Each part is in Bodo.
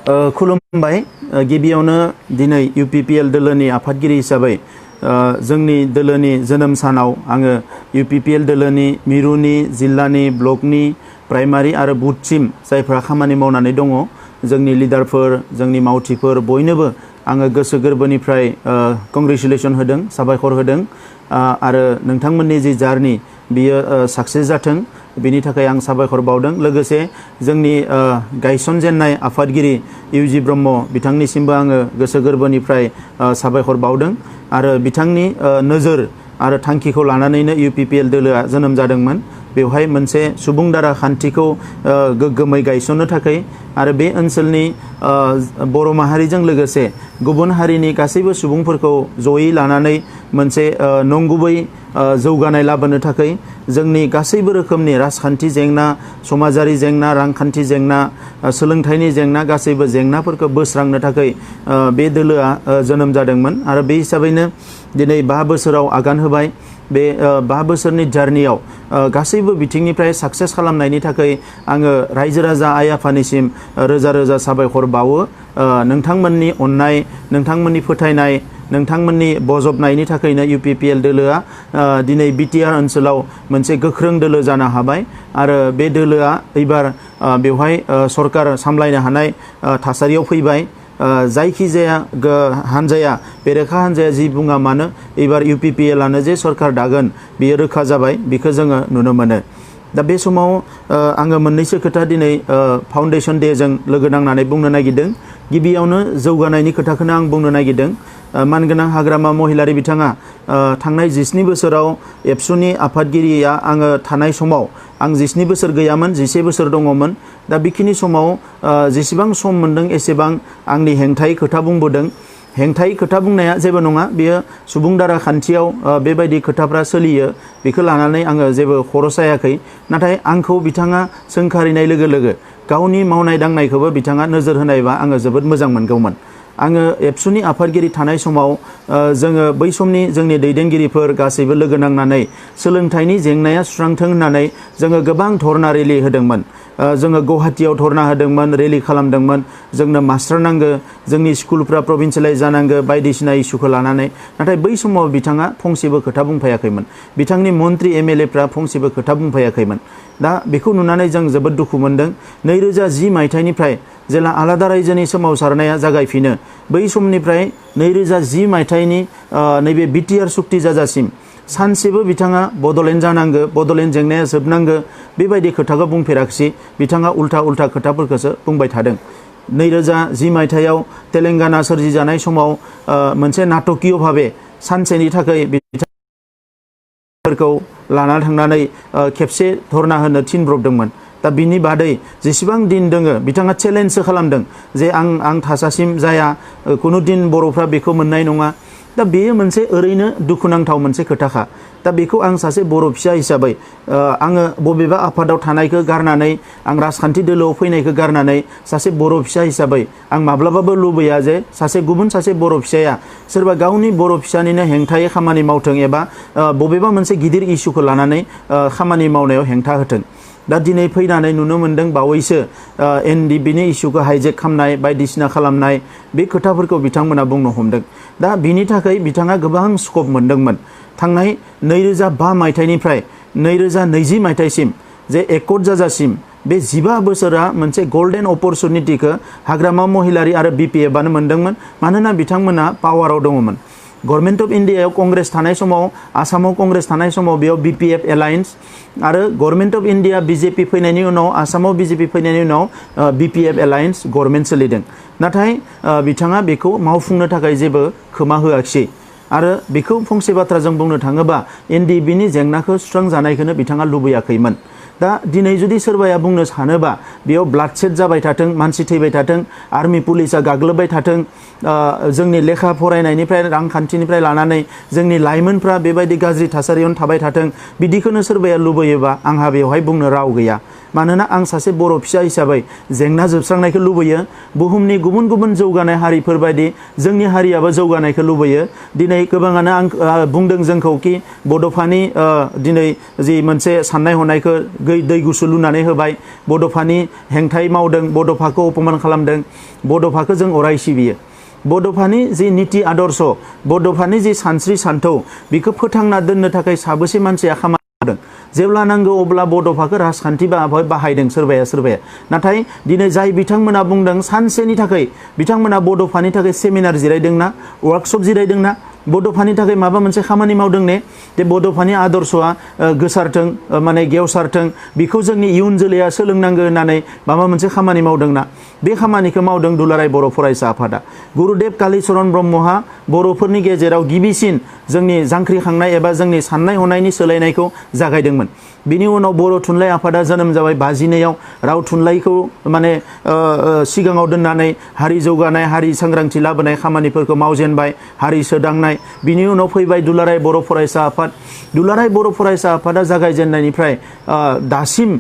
खुलुमबाय गिबियावनो दिनै UPPL दोलोनि आफादगिरि हिसाबै जोंनि दोलोनि जोनोम सानाव आङो UPPL दोलोनि मिरुनि जिल्लानि ब्लकनि प्राइमारि आरो बुथसिम जायफ्रा खामानि मावनानै दङ जोंनि लिडारफोर जोंनि मावथिफोर बयनोबो आङो गोसो गोरबोनिफ्राय कंग्रेचुलेसन होदों साबायखर होदों आरो नोंथांमोननि जि जार्नि बियो साक्सेस जाथों बेनि थाखाय आं साबायखर बावदों लोगोसे जोंनि गायसनजेननाय आफादगिरि इउजि ब्रह्म बिथांनिसिमबो आङो गोसो गोरबोनिफ्राय साबायखर बावदों आरो बिथांनि नोजोर आरो थांखिखौ लानानैनो UPPL दोलोआ जोनोम जादोंमोन बेवहाय मोनसे सुबुं दारा खान्थिखौ गोग्गोमै गायसननो थाखाय आरो बे ओनसोलनि बर' माहारिजों लोगोसे गुबुन हारिनि गासैबो सुबुंफोरखौ जयै लानानै मोनसे नंगुबै जौगानाय लाबोनो थाखाय जोंनि गासैबो रोखोमनि राजखान्थि जेंना समाजारि जेंना रांखान्थि जेंना सोलोंथाइनि जेंना गासैबो जेंनाफोरखौ बोस्रांनो थाखाय बे दोलोआ जोनोम जादोंमोन आरो बे हिसाबैनो दिनै 5 बोसोराव आगान होबाय बे 5 बोसोरनि जार्नियाव गासैबो बिथिंनिफ्राय साक्सेस खालामनायनि थाखाय आङो रायजो राजा आइ आफानिसिम रोजा रोजा साबायखर बावो नोंथांमोननि अननाय नोंथांमोननि फोथायनाय नोंथांमोननि बजबनायनि थाखायनो UPPL दोलोआ दिनै BTR ओनसोलाव मोनसे गोख्रों दोलो जानो हाबाय आरो बे दोलोआ एबार बेवहाय सरकार सामलायनो हानाय थासारियाव फैबाय जायखिजाया हानजाया बेरेखा हानजाया जि बुङा मानो एबार UPPL आनो जे सरकार दागोन बियो रोखा जाबाय बेखौ जोङो नुनो मोनो दा बे समाव आङो मोननैसो खोथा दिनै फाउन्डेसन डे जों लोगो नांनानै बुंनो नागिरदों गिबियावनो जौगानायनि खोथाखौनो आं बुंनो नागिरदों मानगोनां हाग्रामा महिलारि बिथाङा थांनाय 17 बोसोराव एबसुनि आफादगिरिया आङो थानाय समाव आं 17 बोसोर गैयामोन 11 बोसोर दङमोन दा बेखिनि समाव जेसेबां सम मोनदों एसेबां आंनि हेंथायै खोथा बुंबोदों हेंथायै खोथा बुंनाया जेबो नङा बेयो सुबुं दारा खान्थियाव बेबायदि खोथाफ्रा सोलियो बेखौ लानानै आङो जेबो खर' सायाखै नाथाय आंखौ बिथाङा सोंखारिनाय लोगो लोगो गावनि मावनाय दांनायखौबो बिथाङा नोजोर होनायबा आङो जोबोद मोजां मोनगौमोन आङो एबसुनि आफादगिरि थानाय समाव जोङो बै समनि जोंनि दैदेनगिरिफोर गासैबो लोगो नांनानै सोलोंथाइनि जेंनाया सुस्रांथों होननानै जोङो गोबां धरना रेलि होदोंमोन जोङो गुवाहाटीयाव धरना होदोंमोन रेलि खालामदोंमोन जोंनो मास्टार नांगौ जोंनि स्कुलफ्रा प्रभिन्सियेलाइज जानांगौ बायदिसिना इस्युखौ लानानै नाथाय बै समाव बिथाङा फंसेबो खोथा बुंफायाखैमोन बिथांनि मन्त्रि MLAफ्रा फंसेबो खोथा बुंफायाखैमोन दा बेखौ नुनानै जों जोबोद दुखु मोनदों 2010 मायथाइनिफ्राय जेला आलादा रायजोनि सोमावसारनाया जागायफिनो बै समनिफ्राय 2010 मायथाइनि नैबे BTR सुक्ति जाजासिम सानसेबो बिथाङा बड'लेण्ड जानांगौ बड'लेण्ड जेंनाया जोबनांगौ बेबायदि खोथाखौ बुंफेराखिसै बिथाङा उल्था खोथाफोरखौसो बुंबाय थादों 2010 मायथाइयाव तेलेंगाना सोरजिजानाय समाव मोनसे नाटकीय भाबे सानसेनि थाखाय बिथांखौ लाना थांनानै खेबसे धरना होनो थिनब्रबदोंमोन दा बिनि बादै जेसेबां दिन दोङो बिथाङा चेलेन्जसो खालामदों जे आं थासासिम जाया कुनु दिन बर'फ्रा बेखौ मोननाय नङा दा बेयो मोनसे ओरैनो दुखुनांथाव मोनसे खोथाखा दा बेखौ आं सासे बर' फिसा हिसाबै आङो बबेबा आफादाव थानायखौ गारनानै आं राजखान्थि दोलोआव फैनायखौ गारनानै सासे बर' फिसा हिसाबै आं माब्लाबाबो लुबैया जे गुबुन सासे बर' फिसाया सोरबा गावनि बर' फिसानिनो हेंथायै खामानि मावथों एबा बबेबा मोनसे गिदिर इस्युखौ लानानै खामानि मावनायाव हेंथा होथों दा दिनै फैनानै नुनो मोनदों बावैसो NDBनि इस्युखौ हाइजेक खालामनाय बायदिसिना खालामनाय बे खोथाफोरखौ बिथांमोना बुंनो हमदों दा बिनि थाखाय बिथाङा गोबां स्कप मोनदोंमोन थांनाय 2005 मायथाइनिफ्राय 2020 मायथाइसिम जे एकर्ड जाजासिम बे 15 बोसोरा मोनसे गोल्डेन अपरचुनिटिखौ हाग्रामा महिलारि आरो BPF आनो मोनदोंमोन मानोना बिथांमोना पावाराव दङमोन गभर्नमेन्ट अफ इन्डियायाव कंग्रेस थानाय समाव आसामाव कंग्रेस थानाय समाव बेयाव BPF एलायन्स आरो गभर्नमेन्ट अफ इन्डिया BJP फैनायनि उनाव आसामाव BJP फैनायनि उनाव BPF एलायन्स गभर्नमेन्ट सोलिदों नाथाय बिथाङा बेखौ मावफुंनो थाखाय जेबो खोमा होआखिसै आरो बेखौ फंसे बाथ्राजों बुंनो थाङोबा NDBनि जेंनाखौ सुस्रांजानायखौनो बिथाङा लुबैयाखैमोन दा दिनै जुदि सोरबाया बुंनो सानोबा बेयाव ब्लाडसेड जाबाय थाथों मानसि थैबाय थाथों आर्मी पुलिसा गाग्लोबबाय थाथों जोंनि लेखा फरायनायनिफ्राय रांखान्थिनिफ्राय लानानै जोंनि लाइमोनफ्रा बेबायदि गाज्रि थासारियावनो थाबाय थाथों बिदिखौनो सोरबाया लुबैयोबा आंहा बेवहाय बुंनो राव गैया मानोना आं सासे बर' फिसा हिसाबै जेंना जोबस्रांनायखौ लुबैयो। बुहुमनि गुबुन गुबुन जौगानाय हारिफोर बायदि जोंनि हारियाबो जौगानायखौ लुबैयो। दिनै गोबाङानो बुंदों जोंखौ कि बड'फानि दिनै जि मोनसे साननाय हनायखौ दै गुसु लुनानै होबाय, बड'फानि हेंथायै मावदों, बड'फाखौ अपमान खालामदों। बड'फाखौ जों अराय सिबियो। बड'फानि जि नीति आदर्श, बड'फानि जि सानस्रि सान्थौ, बेखौ फोथांना दोननो थाखाय साबेसे मानसिया खामानि मावदों। जेब्ला नांगौ अब्ला बड'फाखौ राजखान्थि बाहायदों सोरबाया। नाथाय दिनै जाय बिथांमोना बुंदों सानसेनि थाखाय बिथांमोना बड'फानि थाखाय सेमिनार जिरायदोंना, वर्कशप जिरायदोंना, बड'फानि थाखाय माबा मोनसे खामानि मावदों ने? जे बड'फानि आदर्शआ गोसारथों, माने गेवसारथों, बेखौ जोंनि इयुन जोलैया सोलोंनांगौ होननानै माबा मोनसे खामानि मावदोंना? बे खामानिखौ मावदों दुलाराय बर' फरायसा आफादा। गुरुदेव कालिचरण ब्रह्महा बर'फोरनि गेजेराव गिबिसिन जोंनि जांख्रिखांनाय एबा जोंनि साननाय हनायनि सोलायनायखौ जागायदोंमोन। बिनि उनाव बर' थुनलाइ आफादा जोनोम जाबाय 52आव। राव थुनलाइखौ माने सिगाङाव दोननानै हारि जौगानाय, हारि सांग्रांथि लाबोनाय खामानिफोरखौ मावजेनबाय, हारि सोदांनाय। बिनि उनाव फैबाय दुलाराय बर' फरायसा आफाद। दुलाराय बर' फरायसा आफादा जागायजेननायनिफ्राय दासिम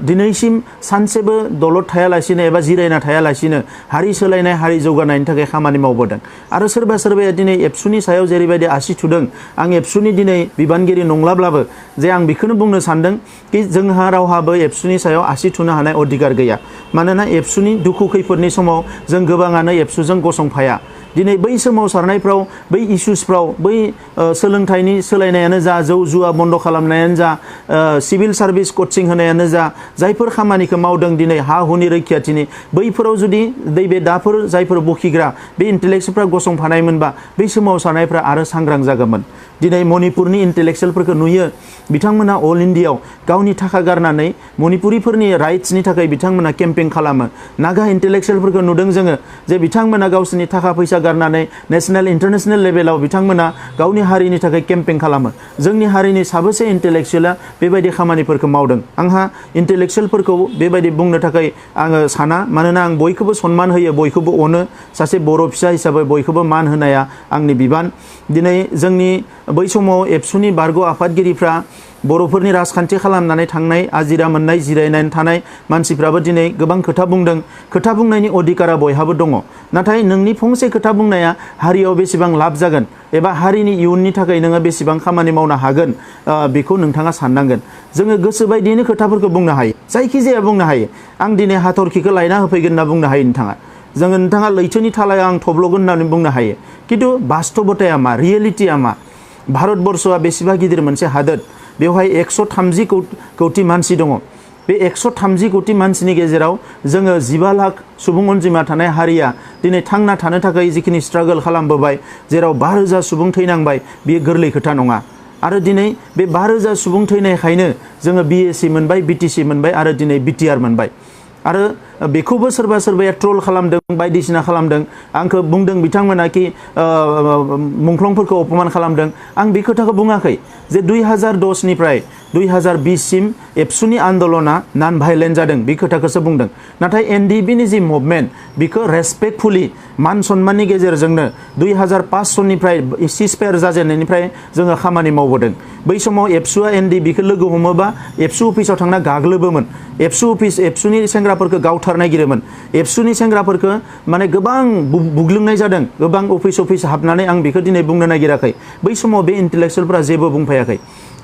दिनैसिम सानसेबो दलद थायालासिनो एबा जिरायना थायालासिनो हारि सोलायनाय, हारि जौगानायनि थाखाय खामानि मावबोदों। आरो सोरबाया दिनै एबसुनि सायाव जेरैबायदि आसि थुदों, आं एबसुनि दिनै बिबानगिरि नंलाब्लाबो जे आं बेखौनो बुंनो सानदों कि जोंहा रावहाबो एबसुनि सायाव आसि थुनो हानाय अधिकार गैया। मानोना एबसुनि दुखु खैफोदनि समाव जों गोबाङानो एबसुजों गसंफाया। दिनै बै सोमावसारनायफ्राव, बै इस्युसफ्राव, बै सोलोंथाइनि सोलायनायानो जा, जौ जुवा बन्द खालामनायानो जा, सिभिल सार्भिस कचिं होनायानो जा, जायफोर खामानिखौ मावदों दिनै हा हुनि रैखाथिनि, बैफोराव जुदि बे दाफोर जायफोर बखिग्रा बे इन्टेलेक्सुवेलफ्रा गसंफानायमोनबा बै सोमावसारनायफ्रा आरो सांग्रां जागौमोन। दिनै मणिपुरनि इन्टेलेक्सुवेलफोरखौ नुयो, बिथांमोना अल इन्डियायाव गावनि थाखा गारनानै मणिपुरिफोरनि राइट्सनि थाखाय बिथांमोना केम्पेइन खालामो। नागा इन्टेलेक्सुवेलफोरखौ नुदों जोङो जे बिथांमोना गावसोरनि थाखा फैसा गारनानै नेशनेल इन्टारनेशनेल लेभेलाव बिथांमोना गावनि हारिनि थाखाय केम्पेइन खालामो। जोंनि हारिनि साबेसे इन्टेलेक्सुवेला बेबायदि खामानिफोरखौ मावदों? आंहा इन्टेलेक्सुवेलफोरखौ बेबायदि बुंनो थाखाय आङो साना, मानोना आं बयखौबो सनमान होयो, बयखौबो अनो। सासे बर' फिसा हिसाबै बयखौबो मान होनाया आंनि बिबान। दिनै जोंनि बै समाव एबसुनि बारग' आफादगिरिफ्रा बर'फोरनि राजखान्थि खालामनानै थांनाय, आजिरा मोननाय, जिरायनानै थानाय मानसिफ्राबो दिनै गोबां खोथा बुंदों। खोथा बुंनायनि अधिकारा बयहाबो दङ। नाथाय नोंनि फंसे खोथा बुंनाया हारियाव बेसेबां लाब जागोन एबा हारिनि इयुननि थाखाय नोङो बेसेबां खामानि मावनो हागोन, बेखौ नोंथाङा साननांगोन। जोङो गोसो बायदियैनो खोथाफोरखौ बुंनो हायो, जायखिजाया बुंनो हायो। आं दिनै हाथरखिखौ लायना होफैगोन होनना बुंनो हायो नोंथाङा लैथोनि थालायाव आं थब्ल'गोन होननानै बुंनो हायो। खिन्थु बास्तबताया मा, रियेलिटिया मा? भारतबर्षआ बेसेबा गिदिर मोनसे हादोर, बेवहाय 130 कौटि मानसि दङ। बे 130 कौटि मानसिनि गेजेराव जोङो 12 लाख सुबुं अनजिमा थानाय हारिया दिनै थांना थानो थाखाय जिखिनि स्ट्रागल खालामबोबाय, जेराव 5000 सुबुं थैनांबाय, बेयो गोरलै खोथा नङा। आरो दिनै बे 5000 सुबुं थैनायखायनो जोङो BSc मोनबाय, BTC मोनबाय आरो दिनै BTR मोनबाय। आरो बेखौबो सोरबाया ट्रल खालामदों, बायदिसिना खालामदों। आंखौ बुंदों बिथांमोना कि मुंख्लंफोरखौ अपमान खालामदों। आं बे खोथाखौ बुङाखै जे 2010 निफ्राय 2020 सिम एबसुनि आन्दलना नन भाइलेन्ट जादों, बे खोथाखौसो बुंदों। नाथाय NDB नि जि मुभमेन्ट, बेखौ रेसपेक्टफुली मान सन्माननि गेजेरजोंनो 2005 सननिफ्राय सिजफायार जाजेननायनिफ्राय जोङो खामानि मावबोदों। बै समाव एबसुआ NDBखौ लोगो हमोबा एबसु अफिसाव थांना गाग्लोबोमोन। एबसुनि सेंग्राफोरखौ गावथार नागिरोमोन। एबसुनि सेंग्राफोरखौ माने गोबां बुग्लुंनाय जादों, गोबां अफिस हाबनानै। आं बेखौ दिनै बुंनो नागिराखै। बै समाव बे इन्टेलेक्सुवेलफोरा जेबो बुंफायाखै।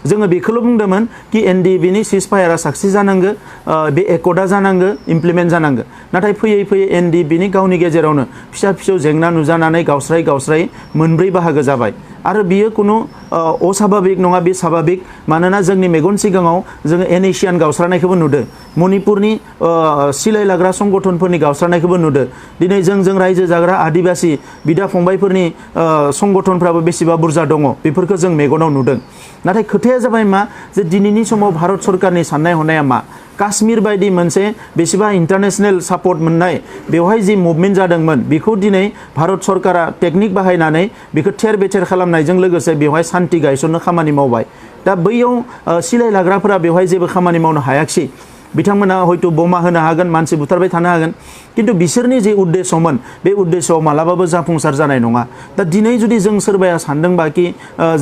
जोङो बेखौल' बुंदोंमोन कि NDB नि सिजफायारा साक्सेस जानांगौ, बे एकर्डा जानांगौ, इमप्लिमेन्ट जानांगौ। नाथाय फैयै फैयै NDB नि गावनि गेजेरावनो फिसा फिसौ जेंना नुजानानै गावस्रायै मोनब्रै बाहागो जाबाय। आरो बियो कुनु असाभाबिक नङा, बे साभाबिक। मानोना जोंनि मेगन सिगाङाव जोङो एनेशियान गावस्रानायखौबो नुदों, मणिपुरनि सिलाय लाग्रा संगठनफोरनि गावस्रानायखौबो नुदों। दिनै जों रायजो जाग्रा आदिबासि बिदा फंबायफोरनि संगठनफ्राबो बेसेबा बुरजा दङ, बेफोरखौ जों मेगनाव नुदों। नाथाय खोथाया जाबाय मा, जे दिनैनि समाव भारत सरकारनि साननाय हनाया मा? काश्मीर बायदि मोनसे बेसेबा इन्टारनेशनेल सापर्ट मोननाय बेवहाय जि मुभमेन्ट जादोंमोन, बेखौ दिनै भारत सरकारा टेकनिक बाहायनानै बेखौ थेर बेथेर खालामनायजों लोगोसे बेवहाय सान्ति गायसननो खामानि मावबाय। दा बैयाव सिलाय लाग्राफोरा बेवहाय जेबो खामानि मावनो हायाखिसै। बिथांमोना हयतो बमा होनो हागोन मानसि बुथारबाय थानो हागोन किन्तु बिसोरनि जे उद्देश्यमोन बे उद्देश्यआव मालाबाबो जाफुंसार जानाय नङा दा दिनै जुदि जों सोरबाया सानदोंबा कि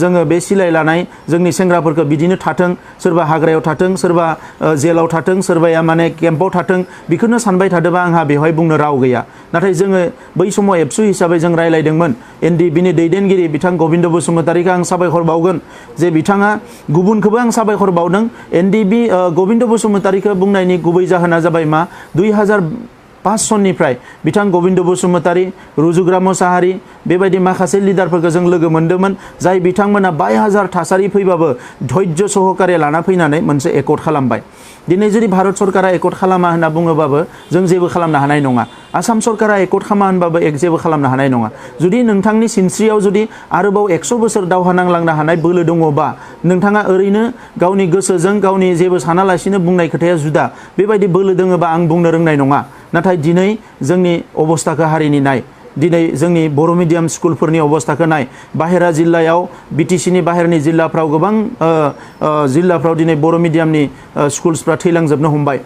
जोङो बे सिलाय लानाय जोंनि सेंग्राफोरखौ बिदिनो थाथों सोरबा हाग्रायाव थाथों सोरबा जेलाव थाथों सोरबाया माने केम्पआव थाथों बेखौनो सानबाय थादोंबा आंहा बेवहाय बुंनो राव गैया नाथाय जोङो बै समाव एबसु हिसाबै जों रायलायदोंमोन एनडिबिनि दैदेनगिरि बिथां गबिन्द बसुमतारीखौ आं साबायखर बावगोन जे बिथाङा गुबुनखौबो आं साबायखर बावदों एनडिबि गबिन्द बसुमतारीखौ बुंनायनि गुबै जाहोना जाबाय मा 2005 सननिफ्राय बिथां गबिन्द बसुमतारी रुजुग्रा मोसाहारी बेबायदि माखासे लिडारफोरखौ जों लोगो मोन्दोंमोन जाय बिथांमोना 22,000 थासारि फैबाबो धैर्य सहकारे लाना फैनानै मोनसे एकर्ड खालामबाय दिनै जुदि भारत सरकारा एकर्ड खालामा होनना बुङोबाबो जों जेबो खालामनो हानाय नङा आसाम सरकारा एकर्ड खालामा होनबाबो जेबो खालामनो हानाय नङा जुदि नोंथांनि सिनस्रियाव जुदि आरोबाव 100 बोसोर दावहा नांलांनो हानाय बोलो दङबा नोंथाङा ओरैनो गावनि गोसोजों गावनि जेबो सानालासिनो बुंनाय खोथाया जुदा बेबायदि बोलो दङबा आं बुंनो रोंनाय नङा नाथाय दिनै जोंनि अबस्थाखौ हारिनि नाय दिनै जोंनि बर' मिडियाम स्कुलफोरनि अबस्थाखौ नाय बाहेरा जिल्लायाव बिटिसिनि बाहेरनि जिल्लाफ्राव गोबां जिल्लाफ्राव दिनै बर' मिडियामनि स्कुल्सफ्रा थैलांजोबनो हमबाय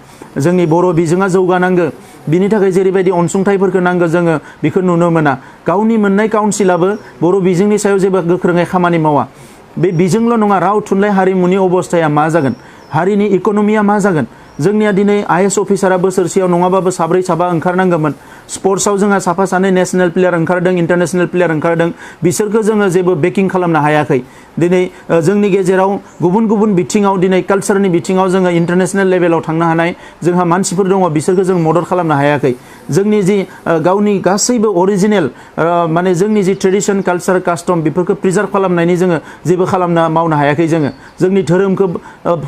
जोंनि बर' बिजोङा जौगानांगौ बिनि थाखाय जेरैबायदि अनसुंथाइफोरखौ नांगौ जोङो बेखौ नुनो मोना गावनि मोननाय काउन्सिलाबो बर' बिजोंनि सायाव जेबो गोख्रोङै खामानि मावा बे बिजोंल' नङा राव थुनलाइ हारिमुनि अबस्थाया मा जागोन हारिनि इक'नमिया मा जागोन जोंनिया दिनै आइएस अफिसारा बोसोरसेयाव नङाबाबो साब्रै साबा ओंखारनांगौमोन स्पर्ट्सआव जोंहा साफा सानै नेशनेल प्लेयार ओंखारदों इन्टारनेशनेल प्लेयार ओंखारदों बिसोरखौ जोङो जेबो बेकिं खालामनो हायाखै दिनै जोंनि गेजेराव गुबुन गुबुन बिथिङाव दिनै कालचारनि बिथिङाव जोङो इन्टारनेशनेल लेभेलाव थांनो हानाय जोंहा मानसिफोर दङ बिसोरखौ जों मदद खालामनो हायाखै जोंनि जि गावनि गासैबो अरिजिनेल माने जोंनि जि ट्रेडिशन कालचार कास्टम बेफोरखौ प्रिजार्भ खालामनायनि जोङो जेबो मावनो हायाखै जोङो जोंनि धोरोमखौ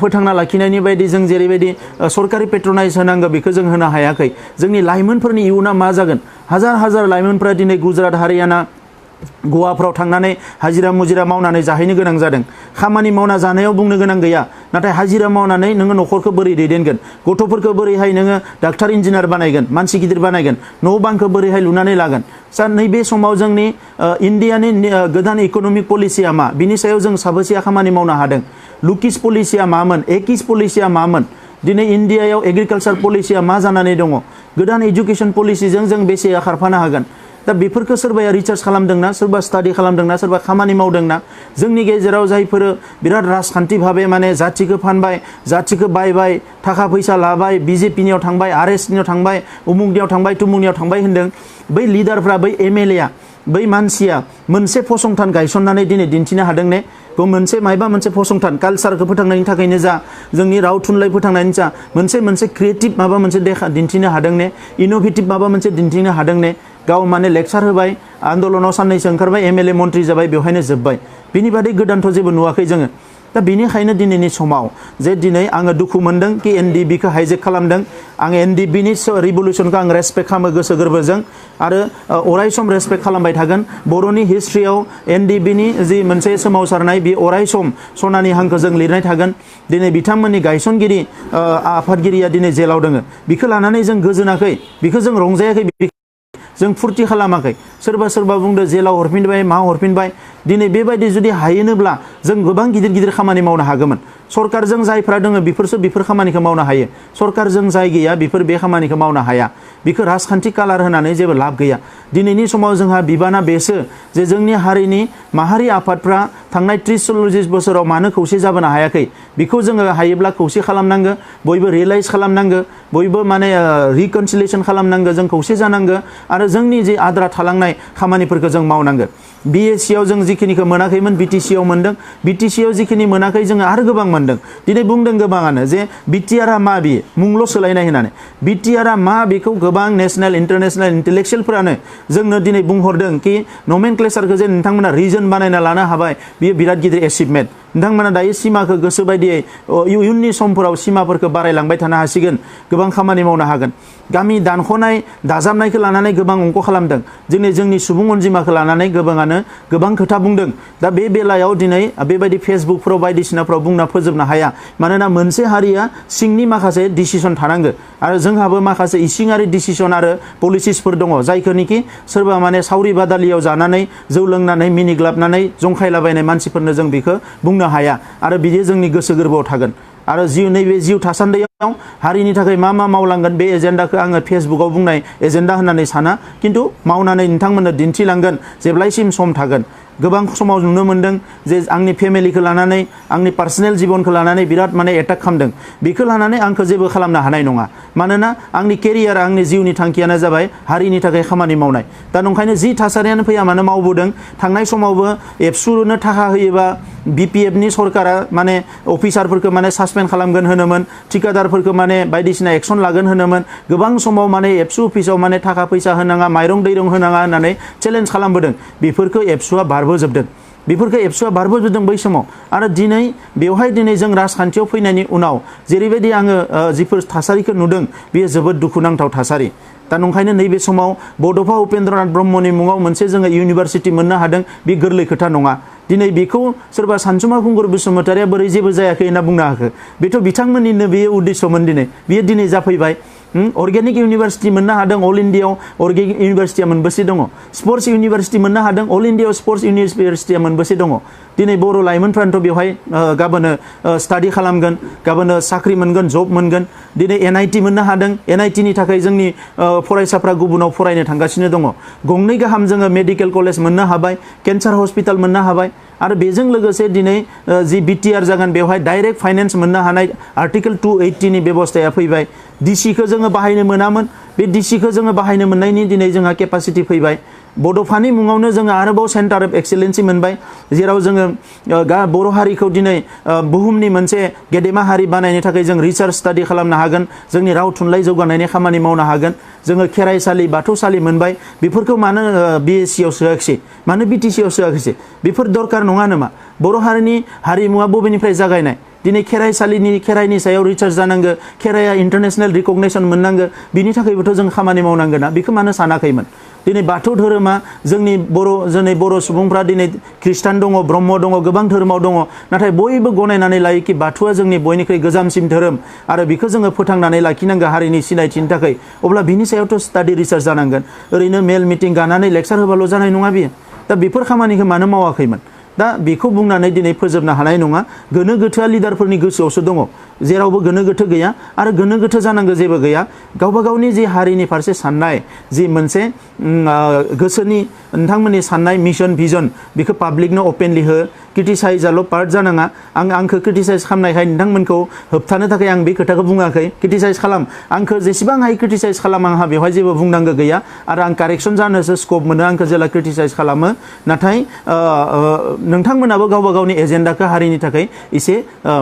फोथांना लाखिनायनि बायदि जों जेरैबायदि सरकारि पेट्रनाइज होनांगौ बेखौ जों होनो हायाखै जोंनि लाइमोनफोरनि इयुना मा जागोन हाजार हाजार लाइमोनफोरा दिनै गुजरात हारियाना गवाफ्राव थांनानै हाजिरा मुजिरा मावनानै जाहैनो गोनां जादों खामानि मावना जानायाव बुंनो गोनां गैया नाथाय हाजिरा मावनानै नोङो न'खरखौ बोरै दैदेनगोन गथ'फोरखौ बोरैहाय नोङो डाक्टार इन्जिनियार बानायगोन मानसि गिदिर बानायगन न' बांखौ बोरैहाय लुनानै लागोन सार नैबे समाव जोंनि इन्डियानि गोदान इक'नमिक पलिसिया मा बिनि सायाव जों साबेसेया खामानि मावनो हादों लुकिस पलिसिया मामोन एकिस पलिसिया मामोन दिनै इन्डियायाव एग्रिकालचार पलिसिया मा जानानै दङ गोदान एजुकेशन पलिसिजों जों बेसे खारफानो हागोन दा बेफोरखौ सोरबाया रिसार्च खालामदोंना सोरबा स्टाडि खालामदोंना सोरबा खामानि मावदोंना जोंनि गेजेराव जायफोर बिराद राजखान्थि भाबे माने जाथिखौ फानबाय जाथिखौ बायबाय थाखा फैसा लाबाय बिजेपिनियाव थांबाय आरएसनियाव थांबाय उमुगनियाव थांबाय तुमुगनियाव थांबाय होनदों बै लिडारफ्रा बै एमएलएआ बै मानसिया मोनसे फसंथान गायसननानै दिनै दिन्थिनो हादों ने मोनसे मायबा मोनसे फसंथान कालचारखौ फोथांनायनि थाखायनो जा जोंनि राव थुनलाइ फोथांनायनि जा मोनसे क्रिएटिभ माबा मोनसे दिन्थिनो हादों ने इनोभेटिभ माबा मोनसे दिन्थिनो हादों ने गाव माने लेक्चार होबाय आन्दलनाव साननैसो ओंखारबाय एमएलए मन्त्रि जाबाय बेवहायनो जोब्बाय बिनि बादै गोदानथ' जेबो नुवाखै जोङो दा बेनिखायनो दिनैनि समाव जे दिनै आङो दुखु मोनदों कि एनडिबिखौ हाइजेक खालामदों आं एनडिबिनि रिभलुसनखौ आं रेसपेक्ट खालामो गोसो गोरबोजों आरो अरायसम रेसपेक्ट खालामबाय थागोन बर'नि हिस्ट्रियाव एनडिबिनि जि मोनसे सोमावसारनाय बे अरायसम सनानि हांखो जों लिरनाय थागोन दिनै बिथांमोननि गायसनगिरि आफादगिरिया दिनै जेलाव दङ बिखौ लानानै जों गोजोनाखै बिखौ जों रंजायाखै जों फुरथि खालामाखै सोरबा सोरबा बुंदो जेलाव हरफिनबाय मा हरफिनबाय दिनै बेबायदि जुदि हायोनोब्ला जों गोबां गिदिर गिदिर खामानि मावनो हागौमोन सरकारजों जायफ्रा दङ बिफोरसो बेफोर खामानिखौ मावनो हायो सरकारजों जाय गैया बेफोर बे खामानिखौ मावनो हाया बिखौ राजखान्थि कालार होनानै जेबो लाब गैया दिनैनि समाव जोंहा बिबाना बेसो जे जोंनि हारिनि माहारि आफादफ्रा थांनाय 30-40 बोसोराव मानो खौसे जाबोनो हायाखै बेखौ जोङो हायोब्ला खौसे खालामनांगो बयबो रियलाइज खालामनांगो बयबो माने रिकनसिलिएशन खालामनांगो जों खौसे जानांगो आरो जोंनि जे आद्रा थालांनाय खामानिफोरखौ जों मावनांगो बिएससियाव जों जिखिनिखौ मोनाखैमोन बिटिसियाव मोनदों बिटिसियाव जिखिनि मोनाखै जोङो आरो गोबां मोनदों दिनै बुंदों गोबाङानो जे बिटिआरआ मा बियो मुंल' सोलायनाय होननानै बिटिआरआ मा बेखौ गोबां नेशनेल इन्टारनेशनेल इन्टेलेक्सुयेलफोरानो जोंनो दिनै बुंहरदों कि नमेनक्लेचारखौ जे नोंथांमोना रिजन बानायना लानो हाबाय बियो बिराद गिदिर एचिभमेन्ट नोंथांमोना दायो सिमाखौ गोसो बायदियै इयुननि समफोराव सिमाफोरखौ बारायलांबाय थानो हासिगोन गोबां खामानि मावनो हागोन गामि दानख'नाय दाजाबनायखौ लानानै गोबां अंक खालामदों दिनै जोंनि सुबुं अनजिमाखौ लानानै गोबाङानो गोबां खोथा बुंदों दा बे बेलायाव दिनै बेबायदि फेसबुकफोराव बायदिसिनाफ्राव बुंना फोजोबनो हाया मानोना मोनसे हारिया सिंनि माखासे डिसिसन थानांगो आरो जोंहाबो माखासे इसिङारि डिसिसन आरो पलिसिसफोर दङ जायखौनिखि सोरबा माने सावरि बादालियाव जानानै जौ लोंनानै मिनिग्लाबनानै जंखायलाबायनाय मानसिफोरनो जों बेखौ बुंनो हाया आरो बियो जोंनि गोसो गोरबोआव थागोन आरो नैबे जिउ थासान्दियाव हारिनि थाखाय मा मा मावलांगोन बे एजेन्डाखौ आङो फेसबुकाव बुंनाय एजेन्डा होननानै साना, खिन्थु मावनानै नोंथांमोननो दिन्थिलांगोन जेब्लायसिम सम थागोन। गोबां समाव नुनो मोनदों जे आंनि फेमिलिखौ लानानै आंनि पार्सनेल जिबनखौ लानानै बिराद माने एटाक खालामदों, बेखौ लानानै आंखौ जेबो खालामनो हानाय नङा। मानोना आंनि केरियार आंनि जिउनि थांखियानो जाबाय हारिनि थाखाय खामानि मावनाय। दा नंखायनो जि थासारियानो फैया मानो मावबोदों। थांनाय समावबो एबसुनो थाखा होयोबा BPFनि सरकारा माने अफिसारफोरखौ माने सासपेन्ड खालामगोन होनोमोन, ठिकादारफोरखौ माने बायदिसिना एक्सन लागोन होनोमोन। गोबां समाव माने एबसु अफिसाव माने थाखा फैसा होनाङा, माइरं दैरं होनाङा होननानै चेलेन्ज खालामबोदों। बेफोरखौ एबसुआ बारबोजोबदों, बेफोरखौ एबसुआ बारबोजोबदों बै समाव। आरो दिनै बेवहाय जों राजखान्थियाव फैनायनि उनाव जेरैबायदि आङो जिफोर थासारिखौ नुदों बेयो जोबोद दुखुनांथाव थासारि। दा नंखायनो नैबे समाव बड'फा उपेन्द्रनाथ ब्रह्मनि मुङाव मोनसे जोङो इउनिभारसिटि मोननो हादों, बे गोरलै खोथा नङा। दिनै बेखौ सोरबा सानसुमा खुंगुर बसुमतारिया बोरै जेबो जायाखै होनना बुंनो हाखो? बेथ' बिथांमोननिनो बेयो उद्देश्यमोन। बेयो दिनै जाफैबाय। अर्गेनिक इउनिभारसिटि मोननो हादों, अल इन्डियायाव अर्गेनिक इउनिभारसिटिया मोनबेसे दङ? स्पर्ट्स इउनिभारसिटि मोननो हादों, अल इन्डियायाव स्पर्ट्स इउनिभारसिटिया मोनबेसे दङ? दिनै बर' लाइमोनफ्रानोथ' बेवहाय गाबोनो स्टाडि खालामगोन, गाबोनो साख्रि मोनगोन, जब मोनगोन। दिनै NIT मोननो हादों, NITनि थाखाय जोंनि फरायसाफ्रा गुबुनाव फरायनो थांगासिनो दङ। गंनै गाहाम जोङो मेडिकेल कलेज मोननो हाबाय, केन्सार हस्पिटाल मोननो हाबाय। आरो बेजों लोगोसे दिनै जि BTR जागोन बेवहाय डाइरेक्ट फाइनेन्स मोननो हानाय आर्टिकेल 280नि बेबस्थाया फैबाय। DCखौ जोङो बाहायनो मोनामोन, बे DCखौ जोङो बाहायनो मोननायनि दिनै जोंहा केपासिटि फैबाय। बड'फानि मुङावनो जोङो आरोबाव सेन्टार अफ एक्सेलेन्सि मोनबाय, जेराव जोङो बर' हारिखौ दिनै बुहुमनि मोनसे गेदेमा हारि बानायनो थाखाय जों रिसार्च स्टाडि खालामनो हागोन, जोंनि राव थुनलाइ जौगानायनि खामानि मावनो हागोन। जोङो खेराइसालि, बाथौसालि मोनबाय। बेफोरखौ मानो BSCआव सोआखिसै, मानो BTCआव सोआखिसै? बेफोर दरकार नङा नामा? बर' हारिनि हारिमुवा बबेनिफ्राय जागायनाय? दिनै खेराइनि सायाव रिसार्च जानांगौ, खेराइया इन्टारनेसनेल रिकगनेसन मोननांगौ, बिनि थाखायबोथ' जों खामानि मावनांगोन ना। बेखौ मानो सानाखैमोन? दिनै बाथौ धोरोमा जोंनि बर' सुबुंफ्रा दिनै ख्रिस्टान दङ, ब्रह्म दङ, गोबां धोरोमाव दङ, नाथाय बयबो गनायनानै लायो कि बाथौआ जोंनि बयनिख्रुइ गोजामसिन धोरोम आरो बेखौ जोङो फोथांनानै लाखिनांगौ हारिनि सिनायथिनि थाखाय। अब्ला बिनि सायावथ' स्टाडि रिसार्च जानांगोन। ओरैनो मेल मिटिं गानानै लेक्सार होबाल' जानाय नङा बियो। दा बेफोर खामानिखौ मानो मावाखैमोन? दा बेखौ बुंनानै दिनै फोजोबनो हानाय नङा। गोनो गोथोआ लिडारफोरनि गोसोआवसो दङ, जेरावबो गोनो गोथो गैया आरो गोनो गोथो जानांगौ जेबो गैया। गावबा गावनि जि हारिनि फारसे साननाय, जि मोनसे गोसोनि नोंथांमोननि साननाय मिशन भिजन, बेखौ पाब्लिकनो अपेनलि हो। क्रिटिसाइजआल' पार्ट जानाङा। आंखौ क्रिटिसाइज खालामनायखाय नोंथांमोनखौ होबथानो थाखाय आं बे खोथाखौ बुङाखै। क्रिटिसाइज खालाम, आंखौ जेसेबां हायो क्रिटिसाइज खालाम, आंहा बेवहाय जेबो बुंनांगौ गैया आरो आं कारेक्सन जानोसो स्कप मोनो आंखौ जेला क्रिटिसाइज खालामो। नाथाय नोंथांमोनाबो गावबा गावनि एजेन्डाखौ हारिनि थाखाय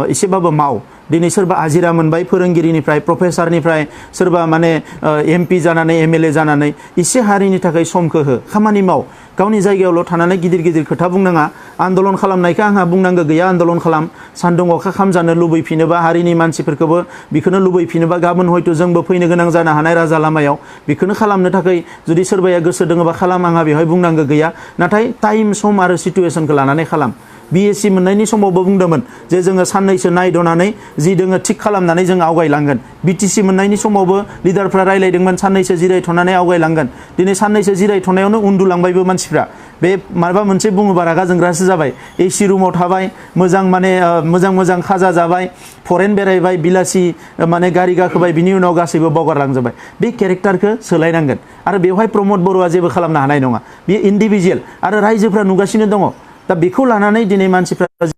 एसेबाबो माव। दिनै सोरबा आजिरा मोनबाय फोरोंगिरिनिफ्राय, प्रफेसारनिफ्राय, सोरबा माने MP जानानै, MLA जानानै, एसे हारिनि थाखाय समखौ हो, खामानि माव। गावनि जायगायावल' थानानै गिदिर गिदिर खोथा बुंनाङा। आन्दलन खालामनायखौ आंहा बुंनांगौ गैया, आन्दलन खालाम। सान्दुं अखा खामजानो लुबैफिनोबा, हारिनि मानसिफोरखौबो बेखौनो लुबैफिनोबा, गाबोन हयथ' जोंबो फैनो गोनां जानो हानाय राजा लामायाव। बेखौनो खालामनो थाखाय जुदि सोरबाया गोसो दङबा खालाम, आंहा बेवहाय बुंनांगौ गैया। नाथाय टाइम, सम आरो सिटुएसनखौ लानानै खालाम। BSc मोननायनि समावबो बुंदोंमोन जे जोङो साननैसो नायद'नानै जि दोङो थिग खालामनानै जों आवगायलांगोन। BTC मोननायनि समावबो लिडारफ्रा रायलायदोंमोन साननैसो जिरायथ'नानै आवगायलांगोन। दिनै साननैसो जिरायथ'नायावनो उन्दुलांबायबो मानसिफ्रा। बे माबा मोनसे बुङोबा रागा जोंग्रासो जाबाय। AC रुमाव थाबाय, मोजां खाजा जाबाय, फरेन बेरायबाय, बिलासि माने गारि गाखोबाय, बिनि उनाव गासैबो बावगारलांजोबबाय। बे केरेक्टारखौ सोलायनांगोन आरो बेवहाय प्रमद बर'आ जेबो खालामनो हानाय नङा। बेयो इन्डिभिजुवेल आरो रायजोफ्रा नुगासिनो दङ। दा बेखौ लानानै दिनै मानसिफ्रा,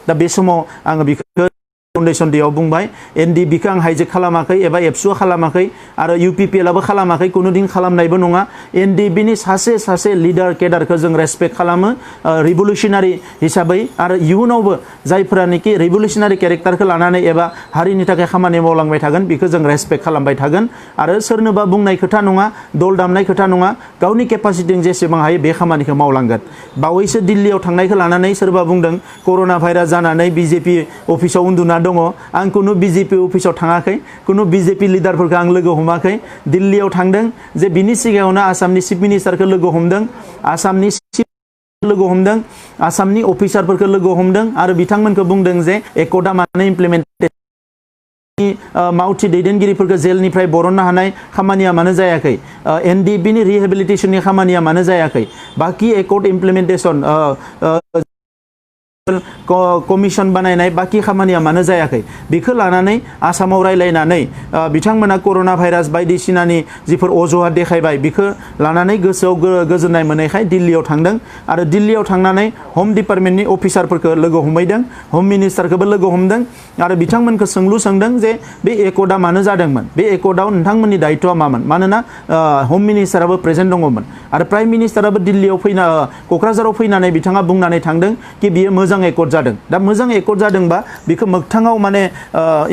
दा बे समाव आङो बेखौ फाउन्डेसन डेआव बुंबाय, NDBखौ आं हाइजेक खालामाखै एबा एबसुआ खालामाखै आरो UPPLआबो खालामाखै, कुनुदिन खालामनायबो नङा। NDBनि सासे लिडार केडारखौ जों रेसपेक्ट खालामो रिभलिउसनारि हिसाबै, आरो इयुनावबो जायफोरानोखि रिभलिउसनारि केरेक्टारखौ लानानै एबा हारिनि थाखाय खामानि मावलांबाय थागोन, बेखौ जों रेसपेक्ट खालामबाय थागोन। आरो सोरनोबा बुंनाय खोथा नङा, दल दामनाय खोथा नङा, गावनि केपासिटिजों जेसेबां हायो बे खामानिखौ मावलांगोन। बावैसो दिल्लीयाव थांनायखौ लानानै सोरबा बुंदों कर'ना भाइरास जानानै BJP अफिसाव उन्दुना दङ। आं कुनु BJP अफिसाव थाङाखै, कुनु BJP लिडारफोरखौ आं लोगो हमाखै। दिल्लीयाव थांदों जे बिनि सिगाङावनो आसामनि चिफ मिनिस्टारखौ लोगो हमदों, आसामनि अफिसारफोरखौ लोगो हमदों आरो बिथांमोनखौ बुंदों जे एकटा मानो इमप्लिमेन्टेसन मावथि दैदेनगिरिफोरखौ जेलनिफ्राय बरननो हानाय खामानिया मानो जायाखै, NDBनि रिहेबिलिटेसननि खामानिया मानो जायाखै, बाखि एकट इमप्लिमेन्टेसन कमिसन बानायनाय बाकी खामानिया मानो जायाखै बेखौ लानानै आसामाव रायलायनानै बिथांमोना कर'ना भाइरास बायदिसिनानि जिफोर अजहात देखायबाय बेखौ लानानै गोसोआव गोजोननाय मोननायखाय दिल्लीयाव थांदों आरो दिल्लीयाव थांनानै होम डिपार्टमेन्टनि अफिसारफोरखौ लोगो हमहैदों होम मिनिस्टारखौबो लोगो हमदों आरो बिथांमोनखौ सोंलु सोंदों जे बे एकर्डआ मानो जादोंमोन बे एकर्डआव नोंथांमोननि दायित्वआ मामोन मानोना होम मिनिस्टाराबो प्रेजेन्ट दङमोन आरो प्राइम मिनिस्टाराबो दिल्लीयाव फैना क'क्राझाराव फैनानै बिथाङा बुंनानै थांदों कि बियो मोजां एकर्ड जादों दा मोजां एकर्ड जादोंबा बेखौ मोगथाङाव माने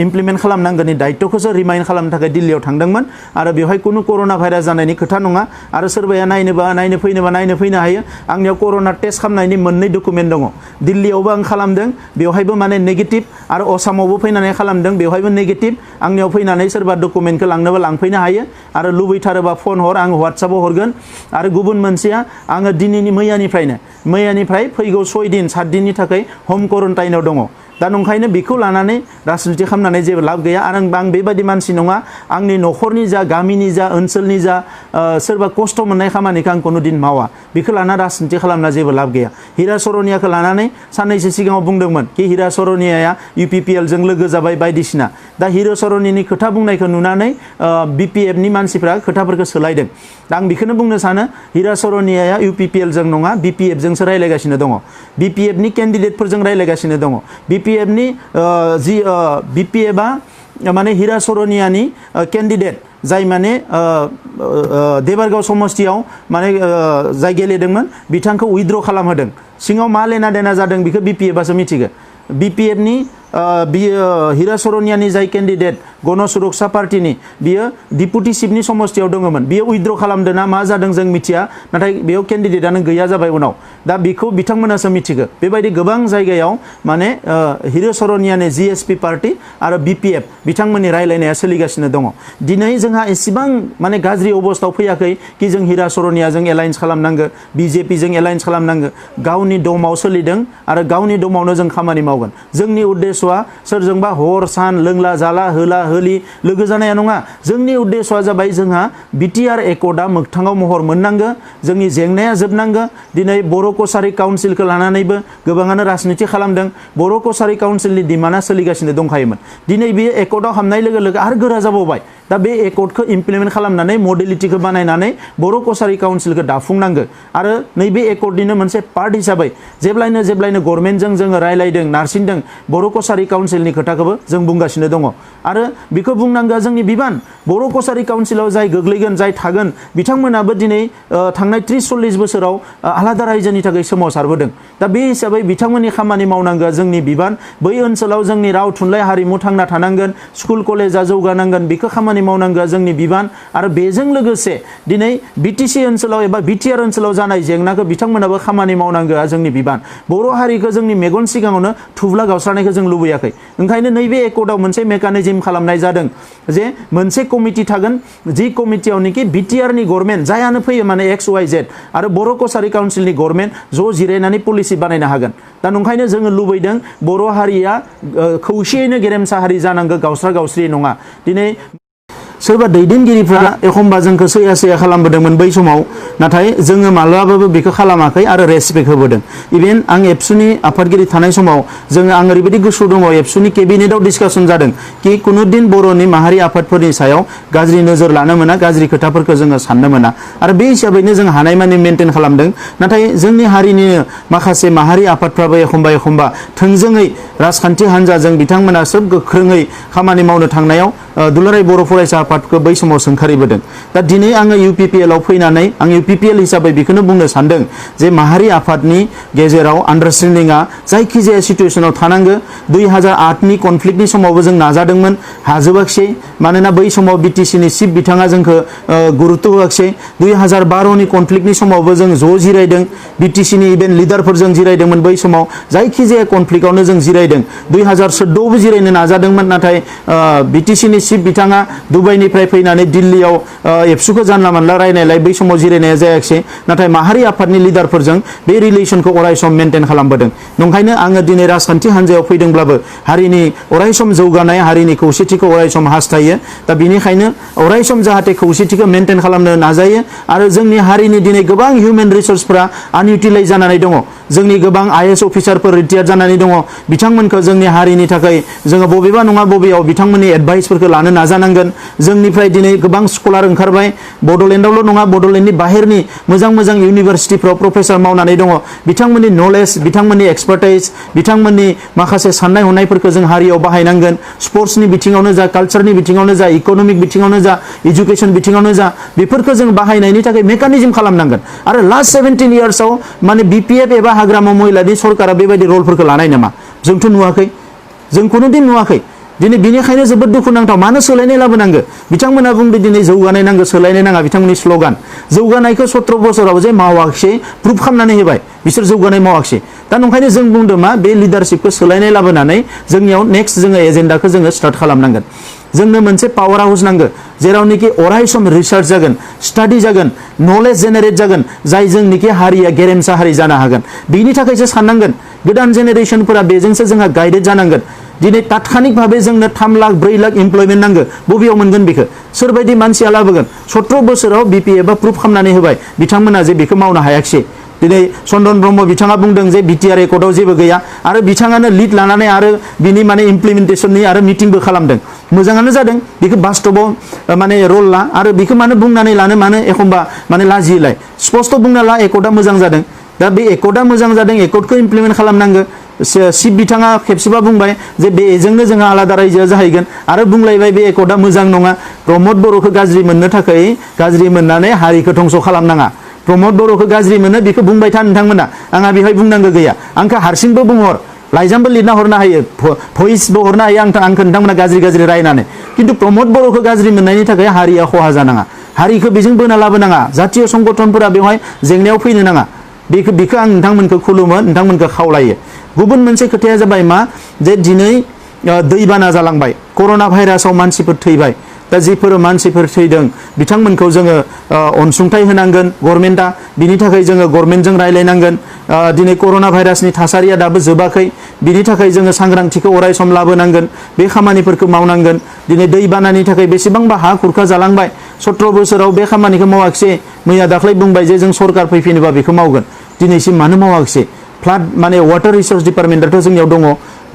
इमप्लिमेन्ट खालामनांगौनि दायित्वखौसो रिमाइन्ड खालामनो थाखाय दिल्लीयाव थांदोंमोन आरो बेवहाय कुनु कर'ना भाइरास जानायनि खोथा नङा आरो सोरबाया नायनो फैनो हायो आंनियाव कर'ना टेस्ट खालामनायनि मोननै डकुमेन्ट दङ दिल्लीयावबो आं खालामदों बेवहायबो माने नेगेटिभ आरो आसामावबो फैनानै खालामदों बेवहायबो नेगेटिभ आंनियाव फैनानै सोरबा डकुमेन्टखौ लांनोबा लांफैनो हायो आरो लुबैथारोबा फन हर आं WhatsAppआव हरगोन आरो गुबुन मोनसेया आङो मैयानिफ्राय फैगौ 6 दिन 7 दिननि थाखाय होम क्वारन्टाइनाव दङ दा नंखायनो बेखौ लानानै राजनिति खालामनानै जेबो लाब गैया आरो आं बेबायदि मानसि नङा आंनि न'खरनि जा गामिनि जा ओनसोलनि जा सोरबा खस्थ' मोननाय खामानिखौ आं कुनु दिन मावा बेखौ लाना राजनिति खालामना जेबो लाब गैया हिरा सरनियाखौ लानानै साननैसो सिगाङाव बुंदोंमोन कि हिरा सरनियाया UPPL जों लोगो जाबाय बायदिसिना दा हिरा सरनिनि खोथा बुंनायखौ नुनानै BPF नि मानसिफ्रा खोथाफोरखौ सोलायदों दा आं बेखौनो बुंनो सानो हिरा सरनियाया UPPL जों नङा BPF जोंसो रायलायगासिनो दङ BPF नि केन्डिडेटफोरजों रायलायगासिनो दङ BPF नि BPF आ माने हिरा सरनियानि केन्डिडेट जाय माने देबारगाव समस्तियाव माने जाय गेलेदोंमोन बिथांखौ उइथड्र खालामहोदों सिङाव मा लेना देना जादों बेखौ BPF आसो मिथिगो BPF नि हिरा सरनियानि जाय केन्डिडेट गण सुरक्षा पार्टीनि बियो डिपुटि चिफनि समस्तियाव दङमोन बियो उइथड्र खालामदों ना मा जादों जों मिथिया नाथाय बेयाव केन्डिडेटआनो गैया जाबाय उनाव दा बेखौ बिथांमोनासो मिथिगो बेबायदि गोबां जायगायाव माने हिरा सरनियानि GSP पार्टी आरो BPF बिथांमोननि रायलायनाया सोलिगासिनो दङ दिनै जोंहा एसेबां माने गाज्रि अबस्थायाव फैयाखै कि जों हिरा सरनियाजों एलायन्स खालामनांगो BJP जों एलायन्स खालामनांगो गावनि दमाव सोलिदों आरो गावनि दमावनो जों खामानि मावगोन जोंनि उद्देश्यआ सोरजोंबा हर सान लोंला जाला होला होलि लोगो जानाया नङा जोंनि उद्देश्यआ जाबाय जोंहा BTR एकर्डआ मोगथाङाव महर मोननांगो जोंनि जेंनाया जोबनांगो दिनै बर' कसारी काउन्सिलखौ लानानैबो गोबाङानो राजनिति खालामदों बर' कसारी काउन्सिलनि डिमान्डआ सोलिगासिनो दंखायोमोन दिनै बे एकर्डआव हाबनाय लोगो लोगो आरो गोरा जाबावबाय दा बे एकर्डखौ इमप्लिमेन्ट खालामनानै मडेलिटिखौ बानायनानै बर' कसारी काउन्सिलखौ दाफुंनांगो आरो नैबे एकर्डनिनो मोनसे पार्ट हिसाबै जेब्लायनो गभर्नमेन्टजों जोङो रायलायदों नारसिनदों बर' कसारी काउन्सिलनि खोथाखौबो जों बुंगासिनो दङ आरो बेखौ बुंनांगौआ जोंनि बिबान बर' कसारी काउन्सिलाव जाय गोग्लैगोन जाय थागोन बिथांमोनाबो दिनै थांनाय 30-40 बोसोराव आलादा रायजोनि थाखाय सोमावसारबोदों दा बे हिसाबै बिथांमोननि खामानि मावनांगौआ जोंनि बिबान बै ओनसोलाव जोंनि राव थुनलाइ हारिमु थांना थानांगोन स्कुल कलेजा जौगानांगोन बेखौ खामानि मावनांगौआ जोंनि बिबान आरो बेजों लोगोसे दिनै BTC ओनसोलाव एबा BTR ओनसोलाव जानाय जेंनाखौ बिथांमोनाबो खामानि मावनांगौआ जोंनि बिबान बर' हारिखौ जोंनि मेगन सिगाङावनो थुब्ला गावस्रानायखौ जों लुबैयाखै ओंखायनो नैबे एकर्डआव मोनसे मेकानिजम खालामनाय जादों जे मोनसे कमिटि थागोन जि कमिटियावनोखि BTR नि गभर्नमेन्ट जायानो फैयो माने XYZ आरो बर' कसारी काउन्सिलनि गभर्नमेन्ट ज' जिरायनानै पलिसि बानायनो हागोन दा नंखायनो जोङो लुबैदों बर' हारिया खौसेयैनो गेरेमसा हारि जानांगौ गावस्रा गावस्रि नङा दिनै सोरबा दैदेनगिरिफ्रा एखमबा जोंखौ सैया खालामबोदोंमोन बै समाव नाथाय जोङो माब्लाबाबो बेखौ खालामाखै आरो रेसपेक्ट होबोदों इभेन आं एबसुनि आफादगिरि थानाय समाव आं ओरैबायदि गोसो दङ एबसुनि केबिनेटआव डिसकासन जादों कि कुनु दिन बर'नि माहारि आफादफोरनि सायाव गाज्रि नोजोर लानो मोना गाज्रि खोथाफोरखौ जोङो साननो मोना आरो बे हिसाबैनो जों हानायमानि मेनटेन खालामदों नाथाय जोंनि हारिनिनो माखासे माहारि आफादफ्राबो एखमबा थोंजोङै राजखान्थि हान्जाजों बिथांमोना सोब गोख्रोङै खामानि मावनो थांनायाव दुलाराय बर' फरायसा आफादखौ बै समाव सोंखारिबोदों दा दिनै आङो UPPL आव फैनानै आं UPPL हिसाबै बेखौनो बुंनो सानदों जे माहारि आफादनि गेजेराव आन्डारस्टेन्डिंआ जायखिजाया सिचुएसनाव थानांगो 2008 नि कनफ्लिक्टनि समावबो जों नाजादोंमोन हाजोबाखिसै मानोना बै समाव BTC नि चिफ बिथाङा जोंखौ गुरुत्व होआखिसै 2012 नि कनफ्लिक्टनि समावबो जों ज' जिरायदों BTC नि इभेन लिडारफोरजों जिरायदोंमोन बै समाव जायखिजाया कनफ्लिक्टआवनो जों जिरायदों 2014 आवबो जिरायनो नाजादोंमोन नाथाय BTC नि चिफ बिथाङा दुबाइनिफ्राय फैनानै दिल्लीयाव एबसुखौ जानला मानला रायनायलाय बै समाव जिरायनाया जायाखिसै नाथाय माहारि आफादनि लिडारफोरजों बे रिलेसनखौ अरायसम मेनटेन खालामबोदों नंखायनो आङो दिनै राजखान्थि हान्जायाव फैदोंब्लाबो हारिनि अरायसम जौगानाय हारिनि खौसेथिखौ अरायसम हास्थायो दा बेनिखायनो अरायसम जाहाथे खौसेथिखौ मेनटेन खालामनो नाजायो आरो जोंनि हारिनि दिनै गोबां हिउमेन रिसोर्सफोरा आनइउटिलाइज जानानै दङ जोंनि गोबां IAS अफिसारफोर रिटायार जानानै दङ बिथांमोनखौ जोंनि हारिनि थाखाय जोङो बबेबा नङा बबेयाव बिथांमोननि एडभाइसफोरखौ लानो नाजानांगोन जोंनिफ्राय दिनै गोबां स्कलार ओंखारबाय बड'लेण्डआवल' नङा बड'लेण्डनि बाहेरनि मोजां मोजां इउनिभारसिटिफ्राव प्रफेसर मावनानै दङ बिथांमोननि नलेज बिथांमोननि एक्सपार्टाइज बिथांमोननि माखासे साननाय हनायफोरखौ जों हारियाव बाहायनांगन स्पोर्ट्सनि बिथिङावनो जा कालचारनि बिथिङावनो जा इक'नमिक बिथिङावनो जा एजुकेशन बिथिङावनो जा बेफोरखौ जों बाहायनायनि थाखाय मेकानिजम खालामनांगोन आरो लास्ट 17 इयार्सआव माने BPF एबा हाग्रामा महिलानि सरकारा बेबायदि रलफोरखौ लानाय नामा जोंथ' नुवाखै जों कुनुदिन नुवाखै दिनै बेनिखायनो जोबोद दुखुनांथाव मानो सोलायनाय लाबोनांगो बिथांमोना बुंदो दिनै जौगानाय नांगौ सोलायनाय नाङा बिथांमोननि स्ल'गान जौगानायखौ 17 बोसोराव जे मावाखिसै प्रुफ खालामनानै होबाय बिसोर जौगानाय मावाखिसै दा नंखायनो जों बुंदों मा बे लिडारशिपखौ सोलायनाय लाबोनानै जोंनियाव नेक्स्ट जोङो एजेन्डाखौ जोङो स्टार्ट खालामनांगोन जोंनो मोनसे पावर हाउस नांगौ जेरावनोखि अराय सम रिसार्च जागोन स्टाडि जागोन नलेज जेनेरेट जागोन जाय जोंनिखि हारिया गेरेमसा हारि जानो हागोन बेनि थाखायसो साननांगोन गोदान जेनेरेशनफोरा बेजोंसो जोंहा गाइडेड जानांगोन दिनै तात्कालिक भाबे जोंनो 3 लाख 4 लाख एमप्लयमेन्ट नांगौ बबेयाव मोनगोन बेखौ सोरबायदि मानसिया लाबोगोन 17 बोसोराव BPF आ प्रुफ खालामनानै होबाय बिथांमोना जे बेखौ मावनो हायाखिसै दिनै चन्दन ब्रह्म बिथाङा बुंदों जे BTR रेकर्डआव जेबो गैया आरो बिथाङानो लिड लानानै आरो बिनि माने इमप्लिमेन्टेसननि आरो मिटिंबो खालामदों मोजाङानो जादों बेखौ बास्तबाव माने रल ला आरो बेखौ मानो बुंनानै लानो मानो एखमबा माने लाजिलाय स्पष्ट बुंना ला एकर्डआ मोजां जादों दा बे एकर्डआ मोजां जादों एकर्डखौ इमप्लिमेन्ट खालामनांगौ सिप बिथाङा खेबसेबा बुंबाय जे बेजोंनो जोंहा आलादा रायजोआ जाहैगोन आरो बुंलायबाय बे एकर्डआ मोजां नङा प्रमद बर'खौ गाज्रि मोननो थाखाय गाज्रि मोननानै हारिखौ धंस खालामनाङा प्रमद बर'खौ गाज्रि मोनो बेखौ बुंबाय था नोंथांमोना आंहा बेहाय बुंनांगौ गैया आंखौ हारसिंबो बुंहर लाइजामबो लिरना हरनो हायो भइसबो हरनो हायो आंखौ नोंथांमोना गाज्रि रायनानै खिन्थु प्रमद बर'खौ गाज्रि मोननायनि थाखाय हारिया खहा जानाङा हारिखौ बेजों बोना लाबोनाङा जातीय संगठनफोरा बेवहाय जेंनायाव फैनो नाङा बेखौ आं नोंथांमोनखौ खुलुमो नोंथांमोनखौ खावलायो गुबुन मोनसे खोथाया जाबाय मा जे दिनै दैबाना जालांबाय कर'ना भाइरासाव मानसिफोर थैबाय दा जिफोर मानसिफोर थैदों बिथांमोनखौ जोङो अनसुंथाइ होनांगोन गभर्नमेन्टआ बिनि थाखाय जोङो गभर्नमेन्टजों रायलायनांगोन दिनै कर'ना भाइरासनि थासारिया दाबो जोबाखै बिनि थाखाय जोङो सांग्रांथिखौ अराय सम लाबोनांगोन बे खामानिफोरखौ मावनांगोन दिनै दैबानानि थाखाय बेसेबांबा हा खुरखा जालांबाय 17 बोसोराव बे खामानिखौ मावाखिसै मैया दाख्लै बुंबाय जे जों सरकार फैफिनोबा बेखौ मावगोन दिनैसिम मानो मावाखिसै फ्लाड माने वाटार रिसोर्स डिपार्टमेन्टआथ' जोंनियाव दङ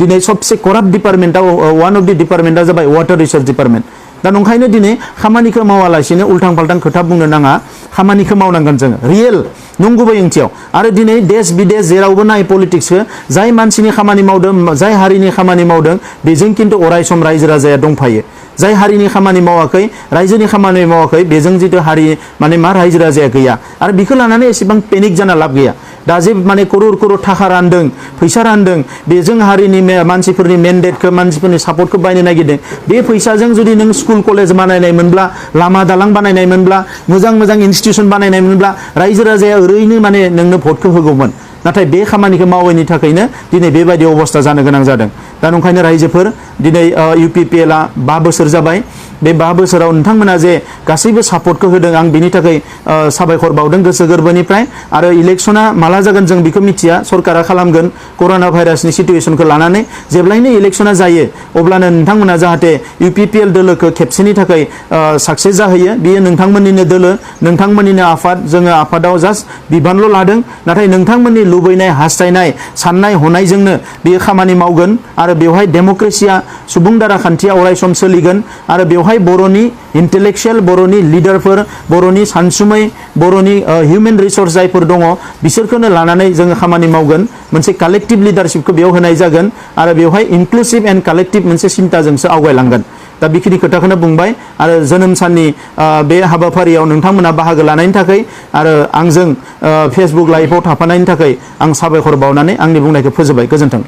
दिनै सबसे कराप्ट डिपार्टमेन्टआव वान अफ दि डिपार्टमेन्टआ जाबाय वाटार रिसोर्स डिपार्टमेन्ट दा नंखायनो दिनै खामानिखौ मावालासिनो उल्थां फाल्थां खोथा बुंनो नाङा खामानिखौ मावनांगोन जोङो रियेल नंगुबै ओंथियाव आरो दिनै देश बिदेश जेरावबो नाय पलिटिक्सखौ जाय मानसिनि खामानि मावदों जाय हारिनि खामानि मावदों बेजों खिन्थु अराय सम रायजो राजाया दंफायो जाय हारिनि खामानि मावाखै रायजोनि खामानि मावाखै बेजों जितु हारि माने मा रायजो राजाया गैया आरो बेखौ लानानै एसेबां पेनिक जाना लाब गैया दा जे माने करोड़ थाखा रानदों फैसा रानदों बेजों हारिनि मानसिफोरनि मेन्डेटखौ मानसिफोरनि सापर्टखौ बायनो नागिरदों बे फैसाजों जुदि नों स्कुल कलेज बानायनाय मोनब्ला लामा दालां बानायनाय मोनब्ला मोजां इनस्टिट्यूशन बानायनाय मोनब्ला रायजो राजाया ओरैनो माने नोंनो भटखौ होगौमोन नाथाय बे खामानिखौ मावैनि थाखायनो दिनै बेबायदि अबस्था जानो गोनां जादों दा नंखायनो रायजोफोर दिनै UPPL आ 5 बोसोर जाबाय बे 5 बोसोराव नोंथांमोना जे गासैबो सापर्टखौ होदों आं बिनि थाखाय साबायखर बावदों गोसो गोरबोनिफ्राय आरो इलेक्शना माला जागोन जों बेखौ मिथिया सरकारा खालामगोन कर'ना भाइरासनि सिचुएशनखौ लानानै जेब्लायनो इलेक्शना जायो अब्लानो नोंथांमोना जाहाथे UPPL दोलोखौ खेबसेनि थाखाय साक्सेस जाहैयो बियो नोंथांमोननिनो दोलो नोंथांमोननिनो आफाद जोङो आफादाव जास्ट बिबानल' लादों नाथाय नोंथांमोननि लुबैनाय हास्थायनाय साननाय हनायजोंनो बियो खामानि मावगोन आरो बेवहाय डेम'क्रेसिया सुबुं दाराखान्थिया अराय सम सोलिगोन आरो बेवहाय बर'नि इन्टेलेक्चुवेल बर'नि लिडारफोर बर'नि सानसुमै बर'नि हिउमेन रिसोर्स जायफोर दङ बिसोरखौनो लानानै जोङो खामानि मावगोन मोनसे कालेक्टिभ लिडारशिपखौ बेयाव होनाय जागोन आरो बेवहाय इनक्लुसिभ एन्ड कालेक्टिभ मोनसे सिन्ताजोंसो आवगायलांगोन दा बेखिनि खोथाखौनो बुंबाय आरो जोनोम साननि बे हाबाफारियाव नोंथांमोना बाहागो लानायनि थाखाय आरो आंजों फेसबुक लाइभआव थाफानायनि थाखाय आं साबायखर बावनानै आंनि बुंनायखौ फोजोबबाय गोजोन्थों।